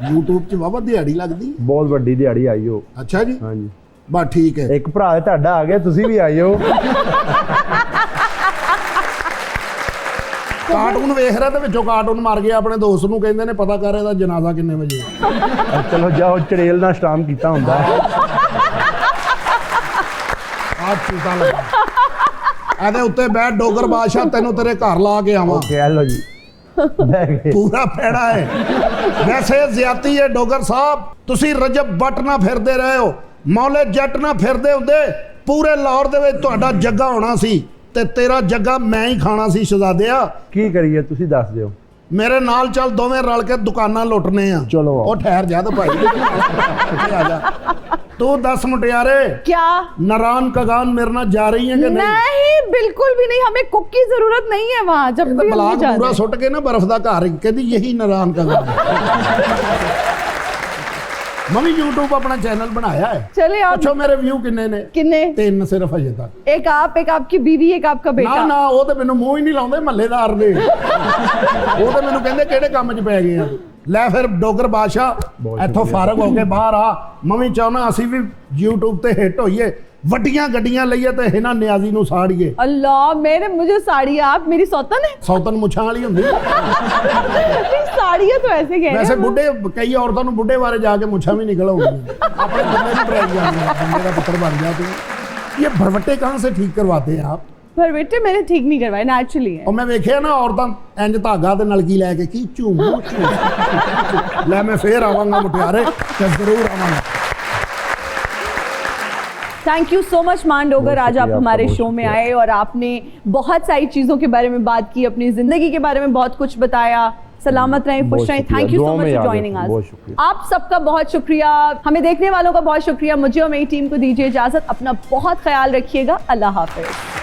YouTube 'ਚ ਵਾਵਾ ਦਿਹਾੜੀ ਲੱਗਦੀ। ਬਹੁਤ ਵੱਡੀ ਦਿਹਾੜੀ ਆਈ ਹੋ। ਅੱਛਾ ਜੀ, ਹਾਂਜੀ, ਬਸ ਠੀਕ ਹੈ। ਇੱਕ ਭਰਾ ਤੁਹਾਡਾ ਆ ਗਿਆ, ਤੁਸੀਂ ਵੀ ਆਏ ਹੋ। ਕਾਰਟੂਨ ਵੇਖ ਰਿਹਾ ਤੇ ਵਿੱਚੋਂ ਕਾਰਟੂਨ ਮਰ ਗਿਆ, ਆਪਣੇ ਦੋਸਤ ਨੂੰ ਕਹਿੰਦੇ ਨੇ ਪਤਾ ਕਰ ਇਹਦਾ ਜਨਾਜ਼ਾ ਕਿੰਨੇ ਵਜੇ। ਚਲੋ ਜਾਓ, ਚੜੇਲ ਨਾਲ ਸਟਾਮ ਕੀਤਾ ਹੁੰਦਾ। ਆਹ ਚੂਤਾ ਲੱਗਾ ਇਹਦੇ ਉੱਤੇ ਬੈਠ ਡੋਗਰ ਬਾਦਸ਼ਾਹ, ਤੈਨੂੰ ਤੇਰੇ ਘਰ ਲਾ ਕੇ ਆਵਾਂ। ਓਕੇ, ਲਓ ਜੀ, ਬਹਿ ਗਏ। ਪੂਰਾ ਪੈੜਾ ਹੈ। ਵੈਸੇ ਜ਼ਿਆਤੀ ਹੈ ਡੋਗਰ ਸਾਹਿਬ, ਤੁਸੀਂ ਰਜਬ ਬੱਟ ਨਾ ਫਿਰਦੇ ਰਹੇ ਹੋ, ਮੌਲੇ ਜੱਟ ਨਾ ਫਿਰਦੇ ਹੁੰਦੇ, ਪੂਰੇ ਲਾਹੌਰ ਦੇ ਵਿੱਚ ਤੁਹਾਡਾ ਜੱਗਾ ਹੋਣਾ ਸੀ ਤੇ ਤੇਰਾ ਜੱਗਾ ਮੈਂ ਹੀ ਖਾਣਾ ਸੀ ਸ਼ਹਜ਼ਾਦਿਆ। ਕੀ ਕਰੀਏ ਤੁਸੀਂ ਦੱਸ ਦਿਓ। ਮੇਰੇ ਨਾਲ ਚੱਲ, ਦੋਵੇਂ ਰਲ ਕੇ ਦੁਕਾਨਾਂ ਲੁੱਟਨੇ ਆ। ਚਲੋ। ਉਹ ਠਹਿਰ ਜਾ ਤੇ ਭਾਈ, ਇੱਥੇ ਆ ਜਾ। ਤੂੰ ਦੱਸ ਮੁਟਿਆਰੇ, क्या? नारायण कगान मेरे नाल जा रही है कि नहीं? नहीं, बिल्कुल भी नहीं, हमें कुक की जरूरत नहीं है वहाँ। जब भी हम ਬਲਾਕ नहीं ਪੂਰਾ जाते। ਸੁੱਟ ਕੇ ਨਾ ਬਰਫ਼ ਦਾ ਘਰ, ਕਹਿੰਦੀ ਯਹੀ ਨਾਰਾयण कगान। मम्मी YouTube अपना चैनल बनाया है। चले आप। अच्छा, मेरे व्यू किन्ने ने? किन्ने? 3 सिर्फ अजे तक। एक आप, एक आपकी बीवी, एक आपका ना बेटा। ना, ਉਹ ਤੇ ਮੈਨੂੰ ਮੂੰਹ ਹੀ ਨਹੀਂ ਲਾਉਂਦੇ ਮਹੱਲੇਦਾਰ ਦੇ। ਉਹ ਤੇ ਮੈਨੂੰ ਕਹਿੰਦੇ ਕਿਹੜੇ ਕੰਮ 'ਚ ਪੈ ਗਏ ਆ। ਲੈ ਫਿਰ ਡੋਗਰ ਬਾਦਸ਼ਾਹ ਇੱਥੋਂ ਫਾਰਗ ਹੋ ਕੇ ਬਾਹਰ ਆ। ਮੈਂ ਵੀ ਚਾਹੁੰਦਾ ਅਸੀਂ ਵੀ YouTube ਤੇ ਹਿੱਟ ਹੋਈਏ, ਵੱਡੀਆਂ ਗੱਡੀਆਂ ਲਈਏ ਤੇ ਇਹਨਾਂ ਨਿਆਜ਼ੀ ਨੂੰ ਸਾੜੀਏ। अल्लाह, मेरे मुझे साड़ी, आप मेरी सौतन है। ਸੌਤਨ ਮੁੱਛਾਂ ਵਾਲੀ ਹੁੰਦੀ। नहीं, साड़ी है तो ऐसे कह रहे ਵੈਸੇ हैं। ਬੁੱਢੇ, ਕਈ ਔਰਤਾਂ ਨੂੰ ਬੁੱਢੇ ਬਾਰੇ ਜਾ ਕੇ ਮੁੱਛਾਂ ਵੀ ਨਿਕਲ ਆਉਂਦੀਆਂ। ਆਪਣੇ ਬੰਦੇ ਨੂੰ ਟਰਾਈ ਜਾਂਦੇ ਆ, ਬੰਦੇ ਦਾ ਪੁੱਤਰ ਬਣ ਜਾ ਤੂੰ। ये भरवट्टे कहाँ से ठीक करवाते हैं आप? पर बेटे मैंने ठीक नहीं करवाए, नेचुरली है। और मैं वेखिया ना औरतां इंज धागा ते नलकी लैके की झूम लै मैं फिर आवांगा मुटियारे, ते जरूर आवांगा। थैंक यू सो मच मान डोगर, आज आप हमारे शो में आए और आपने बहुत सारी चीज़ों के बारे में बात की, अपनी ज़िंदगी के बारे में बहुत कुछ बताया। सलामत रहें, खुश रहें। Thank you so much for joining us. आप सबका बहुत शुक्रिया, हमें देखने वालों का बहुत शुक्रिया। मुझे और मेरी टीम को दीजिए इजाज़त, अपना बहुत ख्याल रखिएगा। अल्लाह हाफिज़।